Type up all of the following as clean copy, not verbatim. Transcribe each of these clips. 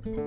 Merlin,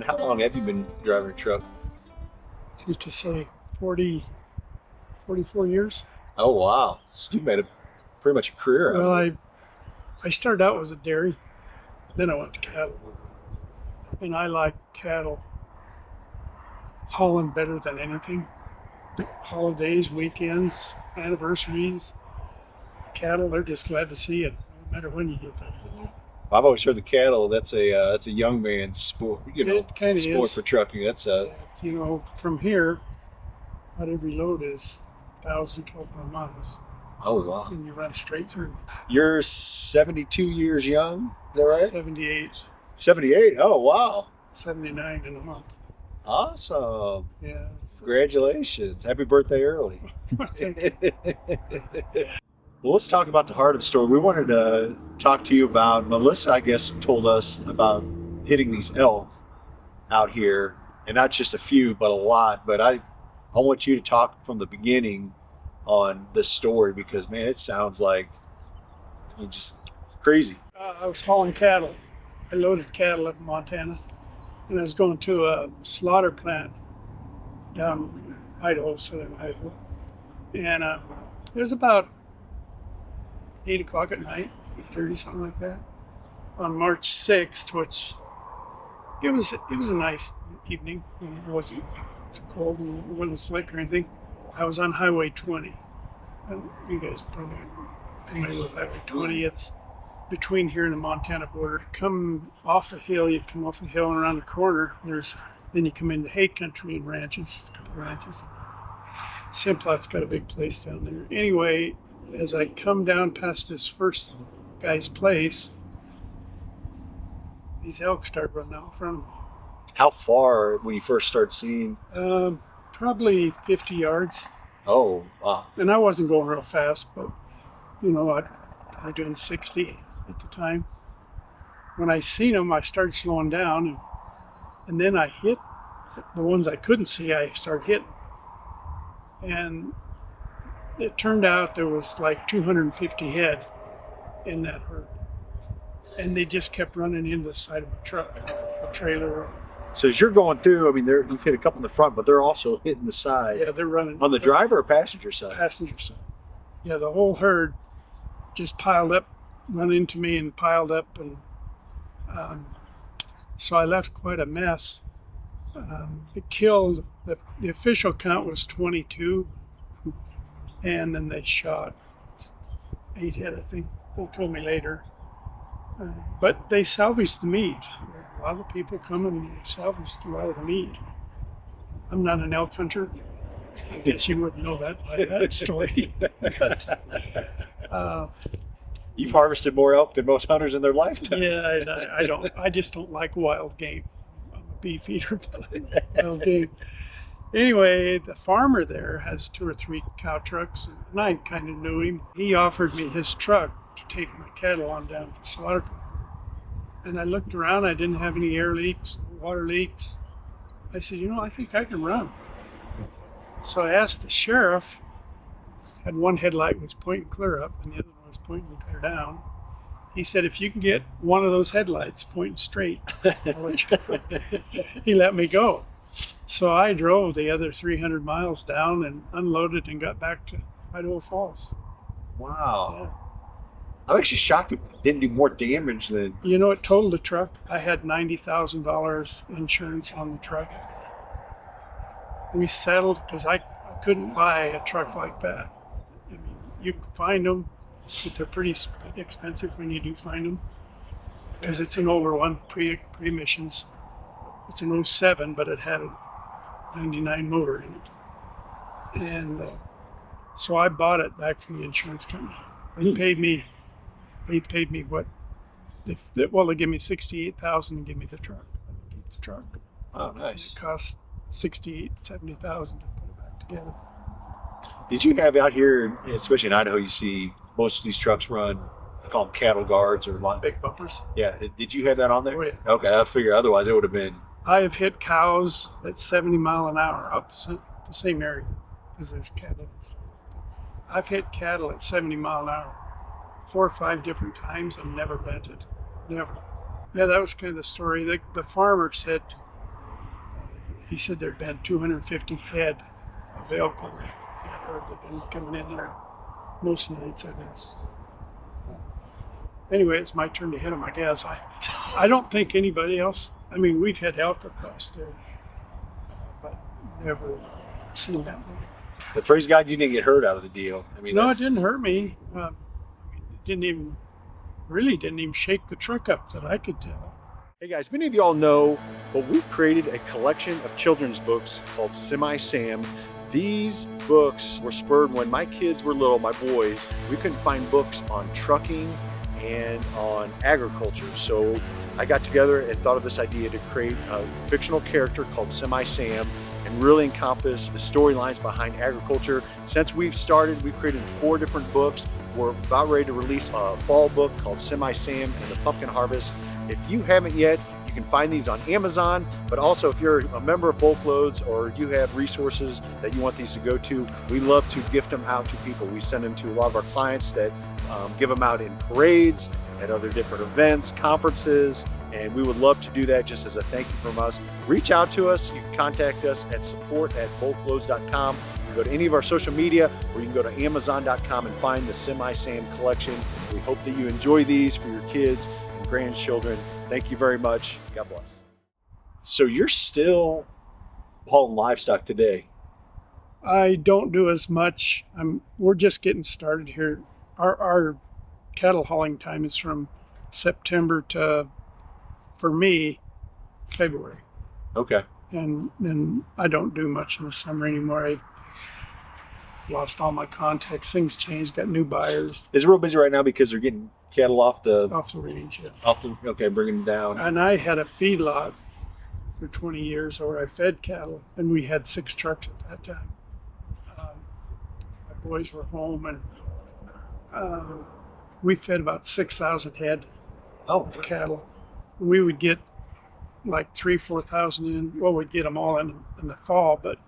how long have you been driving a truck? I used to say 40, 44 years. Oh, wow. So you made pretty much a career out Well, of it. I started out as a dairy, then I went to cattle. And I like cattle hauling better than anything. Holidays, weekends, anniversaries, cattle, they're just glad to see it, no matter when you get there. I've always heard the cattle, that's a young man's sport, It kind of sport is. for trucking. That's From here, not every load is 1,000, 1,200 miles. oh, wow. And you run straight through. You're 72 years young, is that right? 78, 78. Oh, wow. 79 in a month. Awesome. Yeah. Congratulations. Happy birthday early. Thank you. Well, let's talk about the heart of the story. We wanted to talk to you about, Melissa, I guess, told us about hitting these elk out here, and not just a few, but a lot. But I want you to talk from the beginning on this story because, man, it sounds like just crazy. I was hauling cattle. I loaded cattle up in Montana, and I was going to a slaughter plant down Idaho, southern Idaho. And it was about 8 o'clock at night, 8:30, something like that, on March 6th, which it was a nice evening. It wasn't too cold and it wasn't slick or anything. I was on Highway 20. And you guys probably familiar with Highway 20. It's between here and the Montana border. Come off a hill, you come off a hill and around the corner, then you come into hay country and ranches, a couple of ranches. Simplot's got a big place down there. Anyway, as I come down past this first guy's place, these elk start running out in front of me. How far when you first start seeing? Probably 50 yards. Oh, wow. And I wasn't going real fast, but, I was doing 60 at the time. When I seen them, I started slowing down, and then I hit the ones I couldn't see, I started hitting. And it turned out there was like 250 head in that herd. And they just kept running into the side of a truck, a trailer. So as you're going through, I mean, you've hit a couple in the front, but they're also hitting the side. Yeah, they're running. On the driver or passenger side? Passenger side. Yeah, the whole herd just piled up, run into me and piled up. And so I left quite a mess. It killed, the official count was 22. And then they shot 8 head, I think. They told me later. But they salvaged the meat. A lot of people come and salvaged a lot of the meat. I'm not an elk hunter. I guess you wouldn't know that by that story. But, You've harvested more elk than most hunters in their lifetime. yeah, I don't. I just don't like wild game. I'm a beef eater, but wild game. Anyway, the farmer there has 2 or 3 cow trucks, and I kind of knew him. He offered me his truck to take my cattle on down to the slaughter. And I looked around, I didn't have any air leaks, water leaks. I said, I think I can run. So I asked the sheriff, had one headlight was pointing clear up and the other one was pointing clear down. He said, if you can get one of those headlights pointing straight, I'll let you go. He let me go. So I drove the other 300 miles down and unloaded and got back to Idaho Falls. Wow. Yeah. I'm actually shocked it didn't do more damage than... It totaled the truck. I had $90,000 insurance on the truck. We settled because I couldn't buy a truck like that. I mean, you can find them, but they're pretty expensive when you do find them because it's an older one, pre-emissions. It's an '07, but it had a 99 motor in it. And so I bought it back from the insurance company. They paid me what? They gave me $68,000 and give me the truck. I would keep the truck. Oh, nice. It cost $70,000 to put it back together. Did you have out here, especially in Idaho, you see most of these trucks run, I call them cattle guards or Big bumpers. Yeah. Did you have that on there? Oh, yeah. Okay, I figure otherwise it would have been. I have hit cows at 70 mile an hour out the same area because there's cattle. I've hit cattle at 70 mile an hour 4 or 5 different times and never bent it. Never. Yeah, that was kind of the story. The farmer said, he said there'd been 250 head of elk in that herd that had been coming in there most nights, I guess. Anyway, it's my turn to hit them, I guess. I don't think anybody else, I mean, we've had elk across there, but never seen that many. But praise God you didn't get hurt out of the deal. I mean, No, it didn't hurt me. It didn't even shake the truck up that I could tell. Hey guys, many of you all know, but we created a collection of children's books called Semi Sam. These books were spurred when my kids were little, my boys. We couldn't find books on trucking and on agriculture. So I got together and thought of this idea to create a fictional character called Semi Sam and really encompass the storylines behind agriculture. Since we've started, we've created 4 different books. We're about ready to release a fall book called Semi Sam and the Pumpkin Harvest. If you haven't yet, you can find these on Amazon, but also if you're a member of BulkLoads or you have resources that you want these to go to, we love to gift them out to people. We send them to a lot of our clients that give them out in parades, at other different events, conferences, and we would love to do that just as a thank you from us. Reach out to us. You can contact us at support@bulkloads.com. You can go to any of our social media, or you can go to amazon.com and find the Semi Sam collection. We hope that you enjoy these for your kids and grandchildren. Thank you very much. God bless. So you're still hauling livestock today? I don't do as much. We're just getting started here. Our cattle hauling time is from September to, for me, February. Okay. And then I don't do much in the summer anymore. I lost all my contacts. Things changed. Got new buyers. Is it real busy right now because they're getting cattle off the range? Yeah. Okay, bringing them down. And I had a feedlot for 20 years where I fed cattle, and we had 6 trucks at that time. My boys were home, and we fed about 6,000 head of cattle. We would get like 3,000-4,000 in. Well, we'd get them all in the fall, but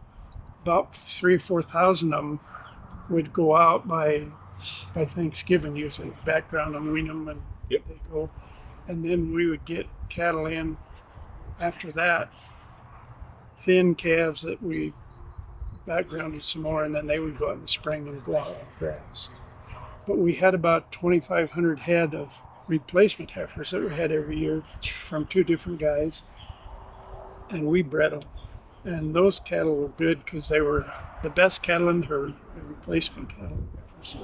about 3,000 or 4,000 of them would go out by Thanksgiving, usually background and wean them, and they go. And then we would get cattle in after that, thin calves that we backgrounded some more, and then they would go out in the spring and go out on grass. But we had about 2,500 head of replacement heifers that we had every year from 2 different guys, and we bred them. And those cattle were good because they were the best cattle in the herd, the replacement cattle heifers.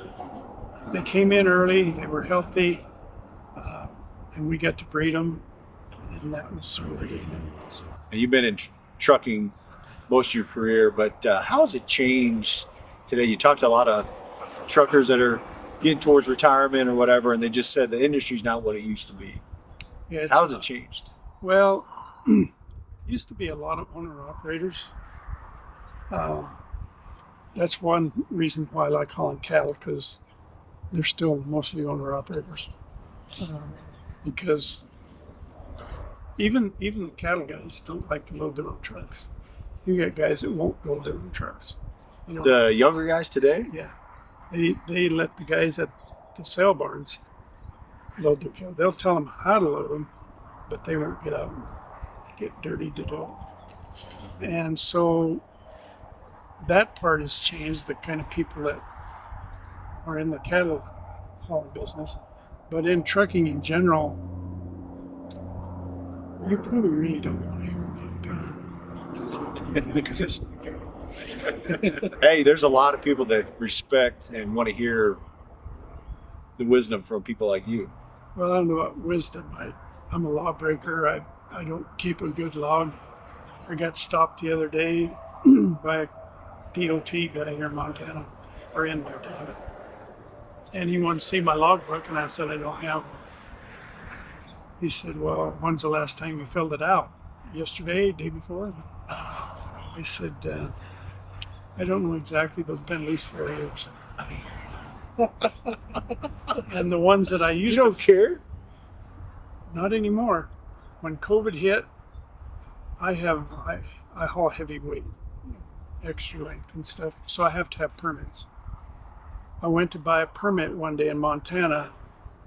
They came in early, they were healthy, and we got to breed them, and that was really nice. And you've been in trucking most of your career, but how has it changed today? You talked to a lot of truckers that are getting towards retirement or whatever, and they just said the industry's not what it used to be. Yeah, how has it changed? Well, used to be a lot of owner-operators. That's one reason why I like hauling cattle, because they're still mostly owner-operators. Because even the cattle guys don't like to load their own trucks. You got guys that won't load their own trucks. You know, the younger guys today? Yeah. They let the guys at the sale barns load their cattle. They'll tell them how to load them, but they won't get out and get dirty to do it. And so that part has changed, the kind of people that are in the cattle hauling business. But in trucking in general, you probably really don't want to hear my opinion because it's not good. Hey, there's a lot of people that respect and want to hear the wisdom from people like you. Well, I don't know about wisdom. I'm a lawbreaker. I don't keep a good log. I got stopped the other day by a DOT guy here in Montana, or in Montana. And he wanted to see my logbook, and I said, I don't have one. He said, well, when's the last time you filled it out? Yesterday, day before? I said, I don't know exactly, but it's been at least 4 years. And the ones that I You used don't to, care? not anymore. When COVID hit, I haul heavy weight, extra length and stuff, so I have to have permits. I went to buy a permit one day in Montana,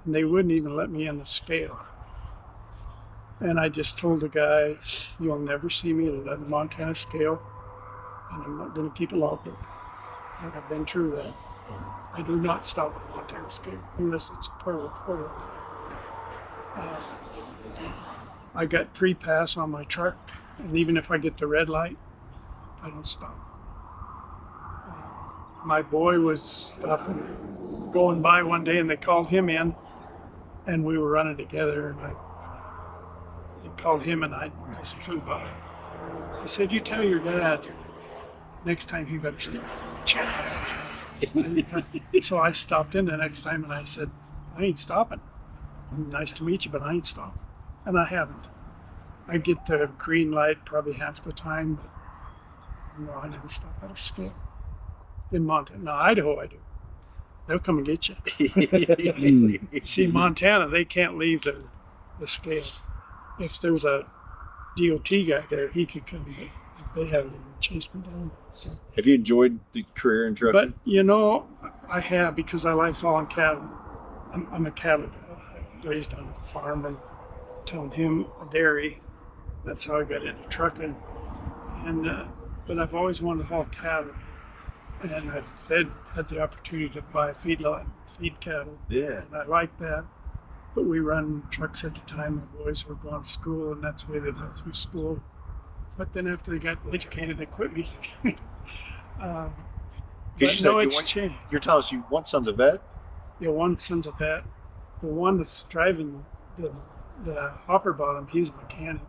and they wouldn't even let me in the scale. And I just told the guy, "You'll never see me at a Montana scale, and I'm not going to keep a logbook." And I've been true to that. I do not stop at Montana scale unless it's a portal. I got pre-pass on my truck, and even if I get the red light, I don't stop. My boy was going by one day, and they called him in, and we were running together, and they called him, and I flew by. I said, "You tell your dad next time he better stop." So I stopped in the next time, and I said, "I ain't stopping. Nice to meet you, but I ain't stopping." And I haven't. I get the green light probably half the time, but no, I never stop at a scale. In Montana, no, Idaho, I do. They'll come and get you. See, Montana, they can't leave the scale. If there's a DOT guy there, he could come, but they haven't even chased me down. So. Have you enjoyed the career in trucking? But, you know, I have, because I like hauling cattle. I'm a cattle guy, raised on a farm and telling him a dairy. That's how I got into trucking. And but I've always wanted to haul cattle. And I've had the opportunity to buy a feedlot, feed cattle. Yeah. And I like that. But we run trucks at the time. My boys were going to school, and that's the way they went through school. But then after they got educated, they quit me. It's changed. You're telling us one son's a vet? Yeah, one son's a vet. The one that's driving the hopper bottom, he's a mechanic.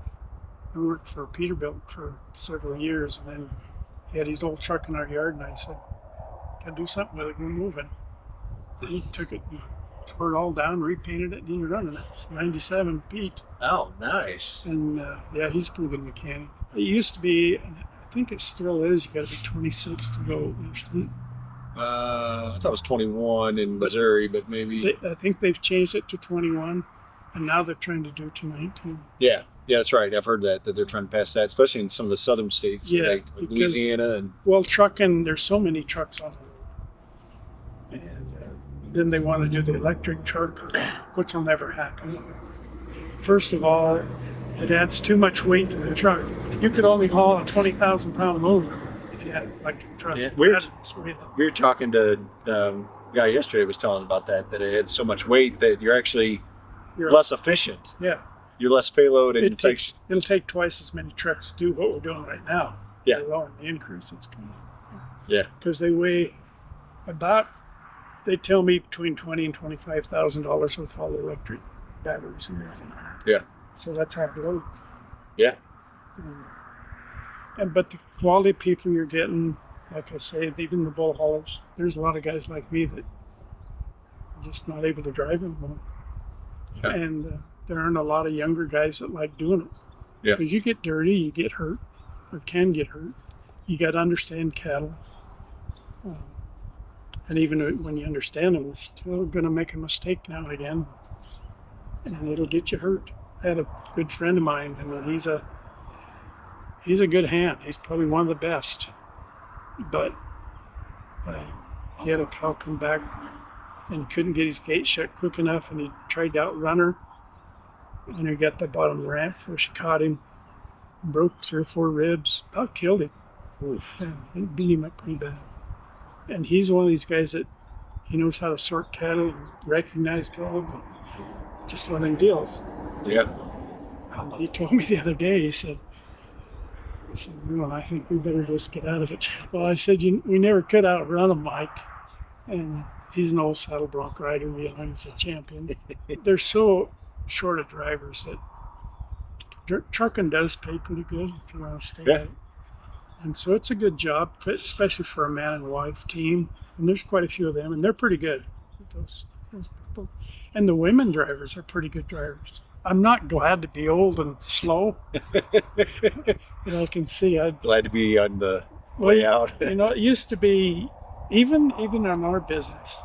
I worked for Peterbilt for several years, and then he had his old truck in our yard, and I said, "Gotta do something with it, we're moving." He took it and tore it all down, repainted it, and he's running it. It's 97 Pete. Oh, nice. And yeah, he's a pretty good mechanic. It used to be, and I think it still is, you gotta be 26 to go interstate. I thought it was 21 in Missouri, but maybe. I think they've changed it to 21, and now they're trying to do it to 19. Yeah, that's right. I've heard that they're trying to pass that, especially in some of the southern states, like Louisiana and. Well, trucking, there's so many trucks on the road, and then they want to do the electric truck, which will never happen. First of all, it adds too much weight to the truck. You could only haul a 20,000-pound load if you had an electric truck. Yeah, we were talking to a guy yesterday was telling about that it had so much weight that you're less efficient. Yeah. You're less payload, and it'll take twice as many trucks to do what we're doing right now. Yeah. Alone, the increase it's coming. Yeah. Because they weigh they tell me between $20,000 and $25,000 with all the electric batteries and everything. Yeah. So that's hard to load. Yeah. But the quality of people you're getting, like I say, even the bull haulers, there's a lot of guys like me that are just not able to drive anymore. Yeah. And there aren't a lot of younger guys that like doing it. Yeah. Because you get dirty, you get hurt, or can get hurt. You got to understand cattle. And even when you understand them, you're still going to make a mistake now and again. And it'll get you hurt. I had a good friend of mine, and he's a good hand. He's probably one of the best. But he had a cow come back and couldn't get his gate shut quick enough, and he tried to outrun her. And he got the bottom of the ramp before she caught him. Broke 3 or 4 ribs. About killed him. Yeah, it beat him up pretty bad. And he's one of these guys that he knows how to sort cattle and recognize cattle. Just one of them deals. Yeah. And he told me the other day, he said, "Well, I think we better just get out of it." Well, I said, we never could outrun him, Mike. And he's an old saddle bronc rider, he's a champion. They're so short of drivers that trucking does pay pretty good if you want to stay at it. And so it's a good job, especially for a man and wife team. And there's quite a few of them, and they're pretty good. Those people. And the women drivers are pretty good drivers. I'm not glad to be old and slow. I can see. Glad to be on the way out. It used to be, even in our business,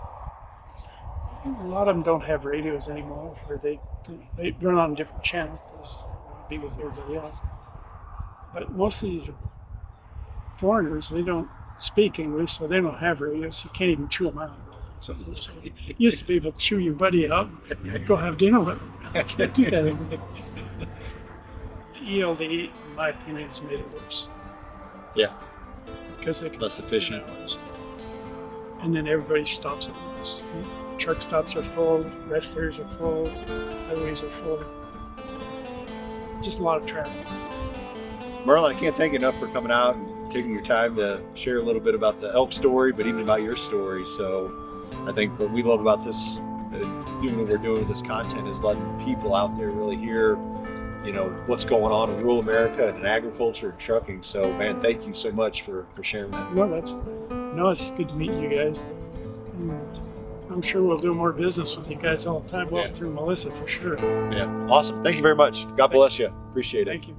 A lot of them don't have radios anymore, or they run on a different channel because they be with everybody else. But most of these are foreigners. They don't speak English, so they don't have radios. You can't even chew them out. So you used to be able to chew your buddy out and go have dinner with him. I can't do that anymore. ELD, in my opinion, has made it worse. Yeah. Because they can Less efficient. And then everybody stops at once. Truck stops are full, rest areas are full, highways are full. Just a lot of traffic. Merlin, I can't thank you enough for coming out and taking your time to share a little bit about the elk story, but even about your story. So I think what we love about this, doing what we're doing with this content, is letting people out there really hear, what's going on in rural America and in agriculture and trucking. So, man, thank you so much for sharing that. Well, it's good to meet you guys. I'm sure we'll do more business with you guys all the time. Well, through Melissa for sure. Yeah, awesome. Thank you very much. God bless you. Appreciate it. Thank you.